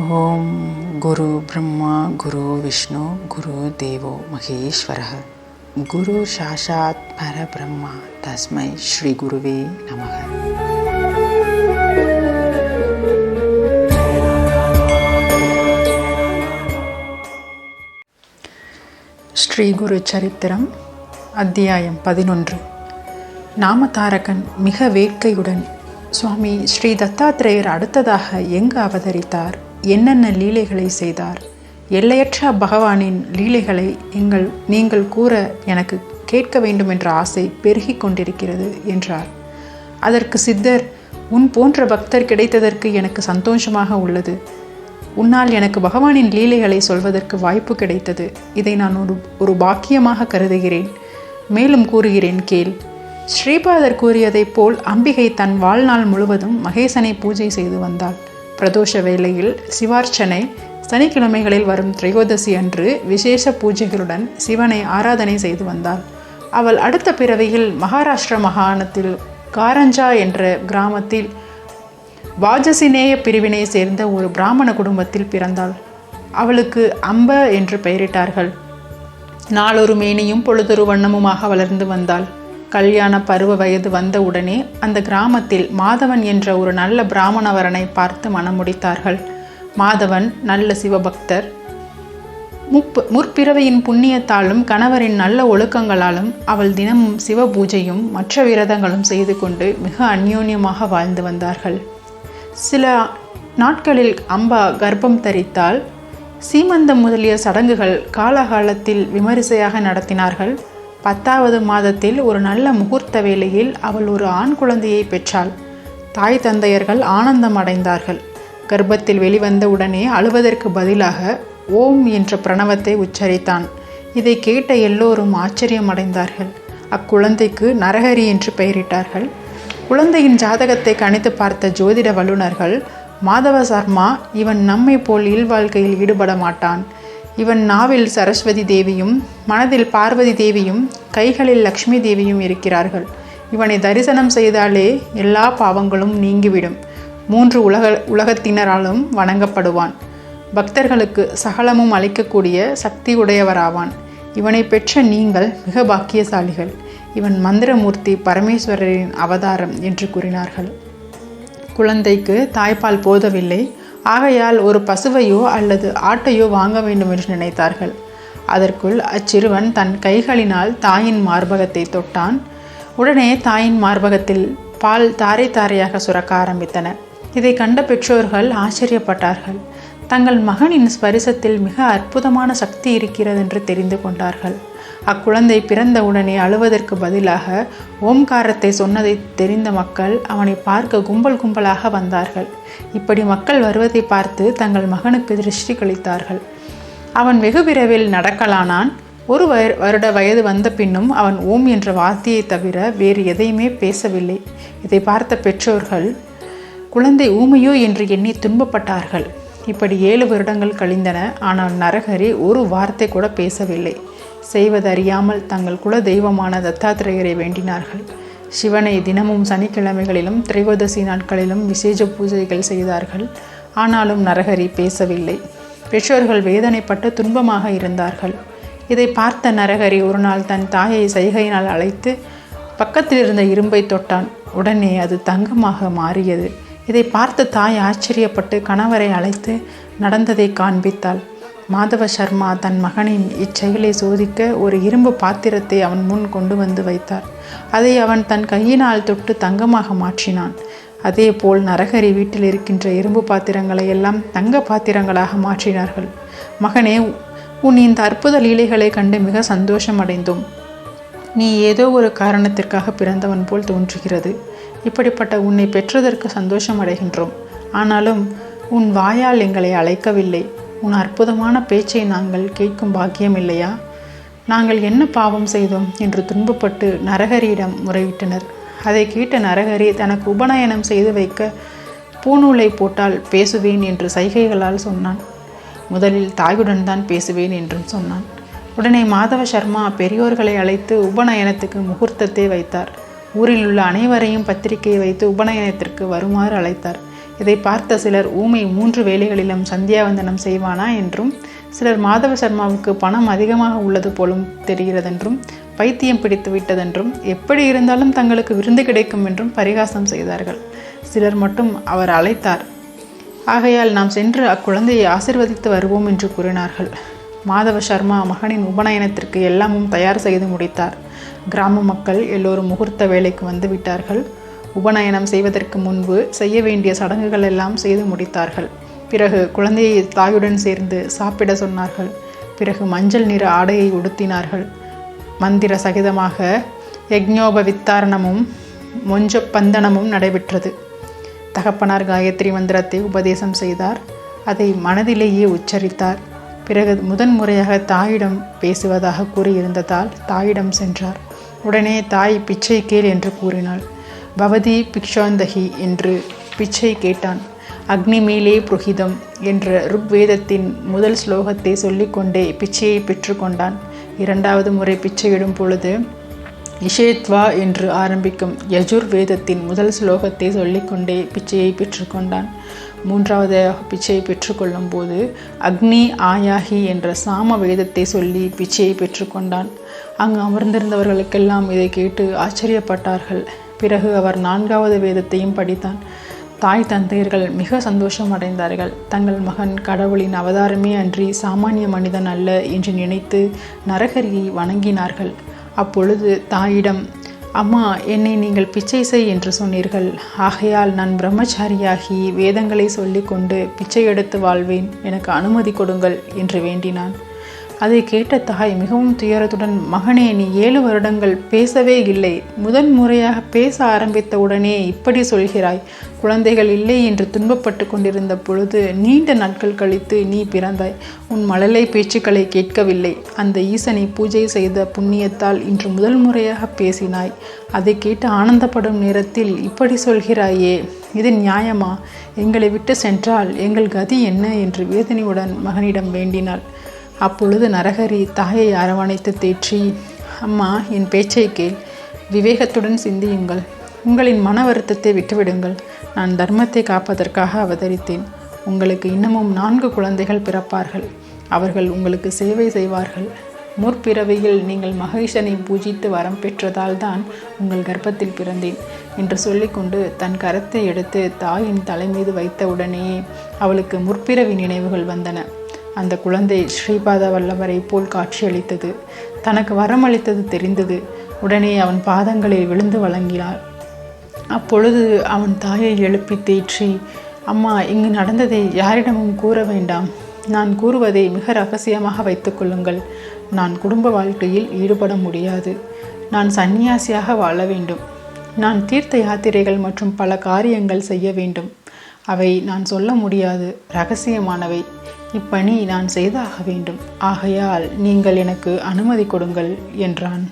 ஓம் குரு பிரம்மா குரு விஷ்ணு குரு தேவோ மகேஸ்வரः குரு சாஷாத் பரபிரம்மா தஸ்மை ஸ்ரீ குருவே நமः. ஸ்ரீ குரு சரித்திரம் அத்தியாயம் 11. நாமதாரகன் மிக வேட்கையுடன் சுவாமி ஸ்ரீ தத்தாத்ரேயர் அடுத்ததாக எங்கு அவதரித்தார், என்னென்ன லீலைகளை செய்தார், எல்லையற்ற பகவானின் லீலைகளை நீங்கள் கூற எனக்கு கேட்க வேண்டும் என்ற ஆசை பெருகி கொண்டிருக்கிறது என்றார். அதற்கு சித்தர், உன் போன்ற பக்தர் கிடைத்ததற்கு எனக்கு சந்தோஷமாக உள்ளது. உன்னால் எனக்கு பகவானின் லீலைகளை சொல்வதற்கு வாய்ப்பு கிடைத்தது. இதை நான் ஒரு பாக்கியமாக கருதுகிறேன். மேலும் கூறுகிறேன் கேள். ஸ்ரீபாதர் கூறியதைப் போல் அம்பிகை தன் வாழ்நாள் முழுவதும் மகேசனை பூஜை செய்து வந்தாள். பிரதோஷ வேளையில் சிவார்ச்சனை, சனிக்கிழமைகளில் வரும் திரையோதசி அன்று விசேஷ பூஜைகளுடன் சிவனை ஆராதனை செய்து வந்தாள். அவள் அடுத்த பிறவியில் மகாராஷ்டிர மாகாணத்தில் காரஞ்சா என்ற கிராமத்தில் வாஜசினேய பிரிவினை சேர்ந்த ஒரு பிராமண குடும்பத்தில் பிறந்தாள். அவளுக்கு அம்ப என்று பெயரிட்டார்கள். நாளொரு மேனியும் பொழுதொரு வண்ணமுமாக வளர்ந்து வந்தாள். கல்யாண பருவ வயது வந்தவுடனே அந்த கிராமத்தில் மாதவன் என்ற ஒரு நல்ல பிராமணவரனை பார்த்து மணம் முடித்தார்கள். மாதவன் நல்ல சிவபக்தர். முற்பிறவையின் புண்ணியத்தாலும் கணவரின் நல்ல ஒழுக்கங்களாலும் அவள் தினமும் சிவ பூஜையும் மற்ற விரதங்களும் செய்து கொண்டு மிக அந்யோன்யமாக வாழ்ந்து வந்தார்கள். சில நாட்களில் அம்பா கர்ப்பம் தரித்தால். சீமந்தம் முதலிய சடங்குகள் காலகாலத்தில் விமரிசையாக நடத்தினார்கள். 10வது மாதத்தில் ஒரு நல்ல முகூர்த்த வேளையில் அவள் ஒரு ஆண் குழந்தையை பெற்றாள். தாய் தந்தையர்கள் ஆனந்தம் அடைந்தார்கள். கர்ப்பத்தில் வெளிவந்த உடனே அழுவதற்கு பதிலாக ஓம் என்ற பிரணவத்தை உச்சரித்தான். இதை கேட்ட எல்லோரும் ஆச்சரியம் அடைந்தார்கள். அக்குழந்தைக்கு நரஹரி என்று பெயரிட்டார்கள். குழந்தையின் ஜாதகத்தை கணித்து பார்த்த ஜோதிட வல்லுநர்கள், மாதவ சர்மா இவன் நம்மை போல் இல்வாழ்க்கையில் ஈடுபட மாட்டான். இவன் நாவில் சரஸ்வதி தேவியும் மனதில் பார்வதி தேவியும் கைகளில் லக்ஷ்மி தேவியும் இருக்கிறார்கள். இவனை தரிசனம் செய்தாலே எல்லா பாவங்களும் நீங்கிவிடும். 3 உலகத்தினராலும் வணங்கப்படுவான். பக்தர்களுக்கு சகலமும் அளிக்கக்கூடிய சக்தி உடையவராவான். இவனை பெற்ற நீங்கள் மிக பாக்கியசாலிகள். இவன் மந்திரமூர்த்தி பரமேஸ்வரரின் அவதாரம் என்று கூறினார்கள். குழந்தைக்கு தாய்ப்பால் போதவில்லை. ஆகையால் ஒரு பசுவையோ அல்லது ஆட்டையோ வாங்க வேண்டும் என்று நினைத்தார்கள். அதற்குள் அச்சிறுவன் தன் கைகளினால் தாயின் மார்பகத்தை தொட்டான். உடனே தாயின் மார்பகத்தில் பால் தாரை தாரையாக சுரக்க ஆரம்பித்தன. இதை கண்ட பெற்றோர்கள் ஆச்சரியப்பட்டார்கள். தங்கள் மகனின் ஸ்பரிசத்தில் மிக அற்புதமான சக்தி இருக்கிறது என்று தெரிந்து கொண்டார்கள். அக்குழந்தை பிறந்த உடனே அழுவதற்கு பதிலாக ஓம்காரத்தை சொன்னதை தெரிந்த மக்கள் அவனை பார்க்க கும்பல் கும்பலாக வந்தார்கள். இப்படி மக்கள் வருவதை பார்த்து தங்கள் மகனுக்கு திருஷ்டி கழித்தார்கள். அவன் வெகு விரைவில் நடக்கலானான். 1 வருட வயது வந்த பின்னும் அவன் ஓம் என்ற வார்த்தையை தவிர வேறு எதையுமே பேசவில்லை. இதை பார்த்த பெற்றோர்கள் குழந்தை ஊமையோ என்று எண்ணி துன்பப்பட்டார்கள். இப்படி 7 வருடங்கள் கழிந்தன. ஆனால் நரஹரி ஒரு வார்த்தை கூட பேசவில்லை. செய்வதறியாமல் தங்கள் குல தெய்வமான தத்தாத்திரேயரை வேண்டினார்கள். சிவனை தினமும் சனிக்கிழமைகளிலும் திரையோதசி நாட்களிலும் விசேஷ பூஜைகள் செய்தார்கள். ஆனாலும் நரஹரி பேசவில்லை. பெற்றோர்கள் வேதனைப்பட்டு துன்பமாக இருந்தார்கள். இதை பார்த்த நரஹரி ஒரு நாள் தன் தாயை சைகையினால் அழைத்து பக்கத்தில் இருந்த இரும்பை தொட்டான். உடனே அது தங்கமாக மாறியது. இதை பார்த்த தாய் ஆச்சரியப்பட்டு கணவரை அழைத்து நடந்ததை காண்பித்தாள். மாதவ சர்மா தன் மகனின் இச்செயலை சோதிக்க ஒரு இரும்பு பாத்திரத்தை அவன் முன் கொண்டு வந்து வைத்தார். அதை அவன் தன் கையினால் தொட்டு தங்கமாக மாற்றினான். அதே போல் நரஹரி வீட்டில் இருக்கின்ற இரும்பு பாத்திரங்களை எல்லாம் தங்க பாத்திரங்களாக மாற்றினார்கள். மகனே, உன் இந்த அற்புத லீலைகளை கண்டு மிக சந்தோஷம் அடைந்தோம். நீ ஏதோ ஒரு காரணத்திற்காக பிறந்தவன் போல் தோன்றுகிறது. இப்படிப்பட்ட உன்னை பெற்றதற்கு சந்தோஷம் அடைகின்றோம். ஆனாலும் உன் வாயால் எங்களை அழைக்கவில்லை. உன் அற்புதமான பேச்சை நாங்கள் கேட்கும் பாக்கியம் இல்லையா? நாங்கள் என்ன பாவம் செய்தோம் என்று துன்பப்பட்டு நரஹரியிடம் முறையிட்டனர். அதை கேட்ட நரஹரி தனக்கு உபநயனம் செய்து வைக்க பூநூலை போட்டால் பேசுவேன் என்று சைகைகளால் சொன்னான். முதலில் தாயுடன் தான் பேசுவேன் என்றும் சொன்னான். உடனே மாதவ சர்மா பெரியோர்களை அழைத்து உபநயனத்துக்கு முகூர்த்தத்தை வைத்தார். ஊரில் உள்ள அனைவரையும் பத்திரிகையை வைத்து உபநயனத்திற்கு வருமாறு அழைத்தார். இதை பார்த்த சிலர் ஊமை 3 வேளைகளிலும் சந்தியாவந்தனம் செய்வானா என்றும், சிலர் மாதவ சர்மாவுக்கு பணம் அதிகமாக உள்ளது போலும் தெரிகிறதென்றும், பைத்தியம் பிடித்து விட்டதென்றும், எப்படி இருந்தாலும் தங்களுக்கு விருந்து கிடைக்கும் என்றும் பரிகாசம் செய்தார்கள். சிலர் மட்டும் அவர் அழைத்தார், ஆகையால் நாம் சென்று அக்குழந்தையை ஆசிர்வதித்து வருவோம் என்று கூறினார்கள். மாதவ சர்மா மகனின் உபநயனத்திற்கு எல்லாமும் தயார் செய்து முடித்தார். கிராம மக்கள் எல்லோரும் முகூர்த்த வேலைக்கு வந்து விட்டார்கள். உபநயனம் செய்வதற்கு முன்பு செய்ய வேண்டிய சடங்குகள் எல்லாம் செய்து முடித்தார்கள். பிறகு குழந்தையை தாயுடன் சேர்ந்து சாப்பிட சொன்னார்கள். பிறகு மஞ்சள் நிற ஆடையை உடுத்தினார்கள். மந்திர சகிதமாக யக்ஞோபவித்தாரணமும் மொஞ்ச பந்தனமும் நடைபெற்றது. தகப்பனார் காயத்ரி மந்திரத்தை உபதேசம் செய்தார். அதை மனதிலேயே உச்சரித்தார். பிறகு முதன்முறையாக தாயிடம் பேசுவதாக கூறியிருந்ததால் தாயிடம் சென்றார். உடனே தாய் பிச்சை கேள் என்று கூறினாள். பவதி பிக்ஷாந்தகி என்று பிச்சை கேட்டான். அக்னிமீலே புரோஹிதம் என்ற ருக்வேதத்தின் முதல் ஸ்லோகத்தை சொல்லிக்கொண்டே பிச்சையை பெற்றுக்கொண்டான். 2வது முறை பிச்சையிடும் பொழுது இஷேத்வா என்று ஆரம்பிக்கும் யஜுர்வேதத்தின் முதல் ஸ்லோகத்தை சொல்லிக்கொண்டே பிச்சையை பெற்றுக்கொண்டான். 3வது பிச்சையை பெற்றுக்கொள்ளும் போது அக்னி ஆயாகி என்ற சாம வேதத்தை சொல்லி பிச்சையை பெற்றுக்கொண்டான். அங்கு அமர்ந்திருந்தவர்களுக்கெல்லாம் இதை கேட்டு ஆச்சரியப்பட்டார்கள். பிறகு அவர் 4வது வேதத்தையும் படித்தான். தாய் தந்தையர்கள் மிக சந்தோஷம் அடைந்தார்கள். தங்கள் மகன் கடவுளின் அவதாரமே அன்றி சாமானிய மனிதன் அல்ல என்று நினைத்து நரகரியை வணங்கினார்கள். அப்பொழுது தாயிடம், அம்மா, என்னை நீங்கள் பிச்சை செய் என்று சொன்னீர்கள். ஆகையால் நான் பிரம்மச்சாரியாகி வேதங்களை சொல்லிக்கொண்டு பிச்சை எடுத்து வாழ்வேன். எனக்கு அனுமதி கொடுங்கள் என்று வேண்டினான். அதை கேட்ட தாய் மிகவும் துயரத்துடன், மகனே, நீ 7 வருடங்கள் பேசவே இல்லை. முறையாக பேச ஆரம்பித்த உடனே இப்படி சொல்கிறாய். குழந்தைகள் இல்லை என்று துன்பப்பட்டு கொண்டிருந்த பொழுது நீண்ட நாட்கள் கழித்து நீ பிறந்தாய். உன் மழலை பேச்சுக்களை கேட்கவில்லை. அந்த ஈசனை பூஜை செய்த புண்ணியத்தால் இன்று முறையாக பேசினாய். அதை கேட்டு ஆனந்தப்படும் நேரத்தில் இப்படி சொல்கிறாயே, இது நியாயமா? எங்களை விட்டு சென்றால் எங்கள் கதி என்ன என்று வேதனையுடன் மகனிடம் வேண்டினாள். அப்பொழுது நரகரி தாயை அரவணைத்து தேற்றி, அம்மா, என் பேச்சை கேள். விவேகத்துடன் சிந்தியுங்கள். உங்களின் மன வருத்தத்தை விட்டுவிடுங்கள். நான் தர்மத்தை காப்பதற்காக அவதரித்தேன். உங்களுக்கு இன்னமும் 4 குழந்தைகள் பிறப்பார்கள். அவர்கள் உங்களுக்கு சேவை செய்வார்கள். முற்பிறவியில் நீங்கள் மகேஷனை பூஜித்து வரம் பெற்றதால் தான் உங்கள் கர்ப்பத்தில் பிறந்தேன் என்று சொல்லிக்கொண்டு தன் கரத்தை எடுத்து தாயின் தலைமீது வைத்த உடனேயே அவளுக்கு முற்பிறவி நினைவுகள் வந்தன. அந்த குழந்தை ஸ்ரீபாத வல்லவரை போல் காட்சியளித்தது. தனக்கு வரமளித்தது தெரிந்தது. உடனே அவன் பாதங்களில் விழுந்து வழங்கினாள். அப்பொழுது அவன் தாயை எழுப்பி தேற்றி, அம்மா, இங்கு நடந்ததை யாரிடமும் கூற வேண்டாம். நான் கூறுவதை மிக ரகசியமாக வைத்துக்கொள்ளுங்கள். நான் குடும்ப வாழ்க்கையில் ஈடுபட முடியாது. நான் சந்நியாசியாக வாழ வேண்டும். நான் தீர்த்த யாத்திரைகள் மற்றும் பல காரியங்கள் செய்ய வேண்டும். அவை நான் சொல்ல முடியாது, இரகசியமானவை. இப்பணி நான் செய்தாக வேண்டும். ஆகையால் நீங்கள் எனக்கு அனுமதி கொடுங்கள் என்றான்.